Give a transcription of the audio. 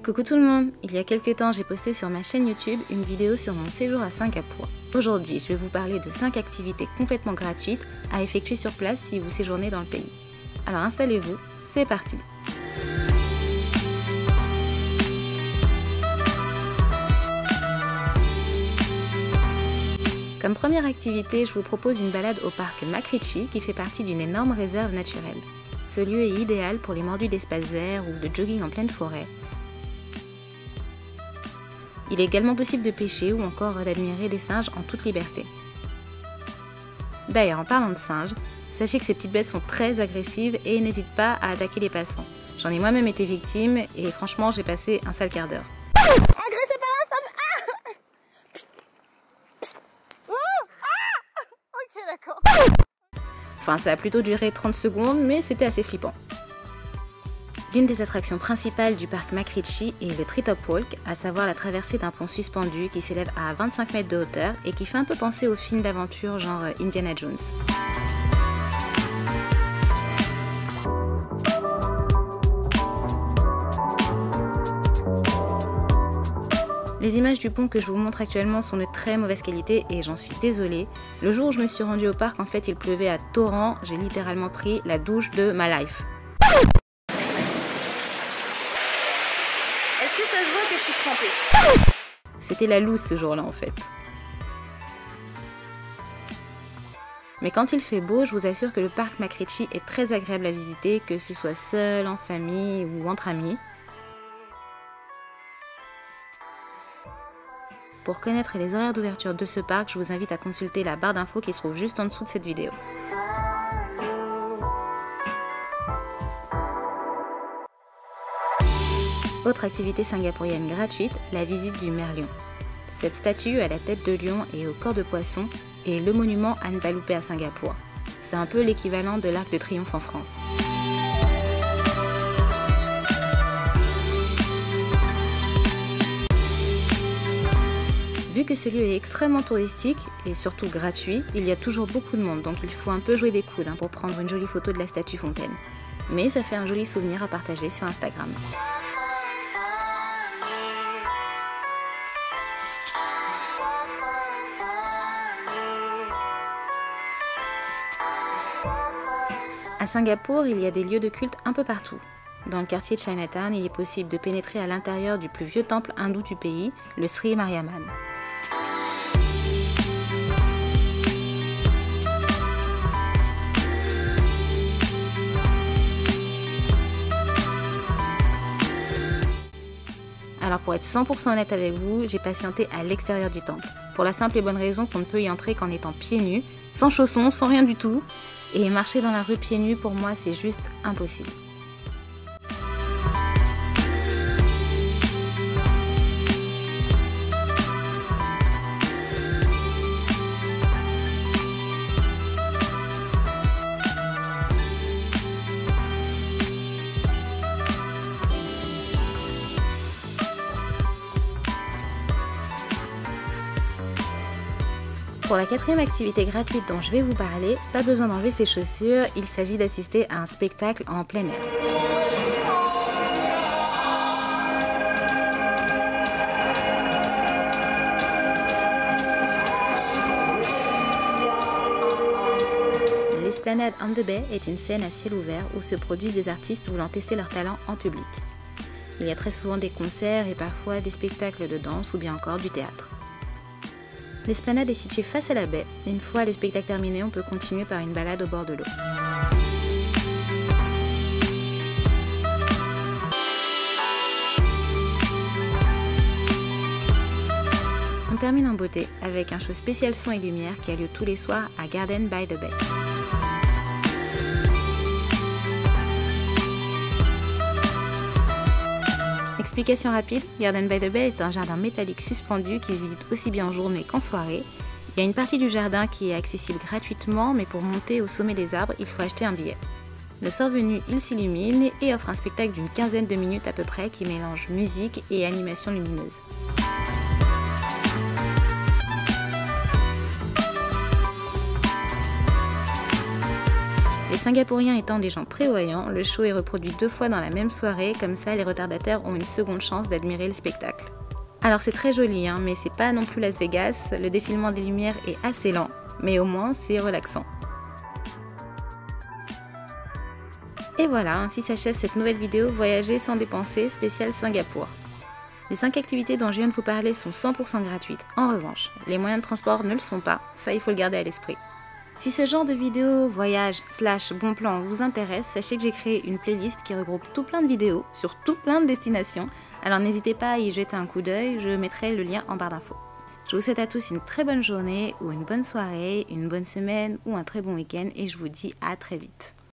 Coucou tout le monde! Il y a quelques temps, j'ai posté sur ma chaîne YouTube une vidéo sur mon séjour à Singapour. Aujourd'hui, je vais vous parler de 5 activités complètement gratuites à effectuer sur place si vous séjournez dans le pays. Alors installez-vous, c'est parti! Comme première activité, je vous propose une balade au parc Macritchie qui fait partie d'une énorme réserve naturelle. Ce lieu est idéal pour les mordus d'espaces verts ou de jogging en pleine forêt. Il est également possible de pêcher ou encore d'admirer des singes en toute liberté. D'ailleurs, en parlant de singes, sachez que ces petites bêtes sont très agressives et n'hésitent pas à attaquer les passants. J'en ai moi-même été victime et franchement, j'ai passé un sale quart d'heure. Agressé par un singe. Ok, d'accord. Enfin, ça a plutôt duré 30 secondes, mais c'était assez flippant. L'une des attractions principales du parc Macritchie est le Treetop Walk, à savoir la traversée d'un pont suspendu qui s'élève à 25 mètres de hauteur et qui fait un peu penser aux films d'aventure genre Indiana Jones. Les images du pont que je vous montre actuellement sont de très mauvaise qualité et j'en suis désolée. Le jour où je me suis rendue au parc, en fait, il pleuvait à torrent. J'ai littéralement pris la douche de ma life. Est-ce que ça se voit que je suis trempée? C'était la loose ce jour-là en fait. Mais quand il fait beau, je vous assure que le parc Macritchie est très agréable à visiter, que ce soit seul, en famille ou entre amis. Pour connaître les horaires d'ouverture de ce parc, je vous invite à consulter la barre d'infos qui se trouve juste en dessous de cette vidéo. Autre activité singapourienne gratuite, la visite du merlion. Cette statue à la tête de lion et au corps de poisson est le monument à ne pas louper à Singapour. C'est un peu l'équivalent de l'Arc de Triomphe en France. Vu que ce lieu est extrêmement touristique et surtout gratuit, il y a toujours beaucoup de monde, donc il faut un peu jouer des coudes pour prendre une jolie photo de la statue fontaine. Mais ça fait un joli souvenir à partager sur Instagram. À Singapour, il y a des lieux de culte un peu partout. Dans le quartier de Chinatown, il est possible de pénétrer à l'intérieur du plus vieux temple hindou du pays, le Sri Mariamman. Alors pour être 100% honnête avec vous, j'ai patienté à l'extérieur du temple. Pour la simple et bonne raison qu'on ne peut y entrer qu'en étant pieds nus, sans chaussons, sans rien du tout. Et marcher dans la rue pieds nus, pour moi, c'est juste impossible. Pour la quatrième activité gratuite dont je vais vous parler, pas besoin d'enlever ses chaussures, il s'agit d'assister à un spectacle en plein air. L'Esplanade on the Bay est une scène à ciel ouvert où se produisent des artistes voulant tester leur talent en public. Il y a très souvent des concerts et parfois des spectacles de danse ou bien encore du théâtre. L'esplanade est située face à la baie. Une fois le spectacle terminé, on peut continuer par une balade au bord de l'eau. On termine en beauté avec un show spécial son et lumière qui a lieu tous les soirs à Garden by the Bay. Explication rapide, Garden by the Bay est un jardin métallique suspendu qui se visite aussi bien en journée qu'en soirée. Il y a une partie du jardin qui est accessible gratuitement, mais pour monter au sommet des arbres, il faut acheter un billet. Le soir venu, il s'illumine et offre un spectacle d'une quinzaine de minutes à peu près qui mélange musique et animation lumineuse. Singapouriens étant des gens prévoyants, le show est reproduit 2 fois dans la même soirée, comme ça les retardataires ont une seconde chance d'admirer le spectacle. Alors c'est très joli, hein, mais c'est pas non plus Las Vegas, le défilement des lumières est assez lent, mais au moins c'est relaxant. Et voilà, ainsi s'achève cette nouvelle vidéo Voyager sans dépenser spéciale Singapour. Les 5 activités dont je viens de vous parler sont 100% gratuites. En revanche, les moyens de transport ne le sont pas, ça il faut le garder à l'esprit. Si ce genre de vidéo voyage / bon plan vous intéresse, sachez que j'ai créé une playlist qui regroupe tout plein de vidéos sur tout plein de destinations, alors n'hésitez pas à y jeter un coup d'œil, je mettrai le lien en barre d'infos. Je vous souhaite à tous une très bonne journée ou une bonne soirée, une bonne semaine ou un très bon week-end et je vous dis à très vite.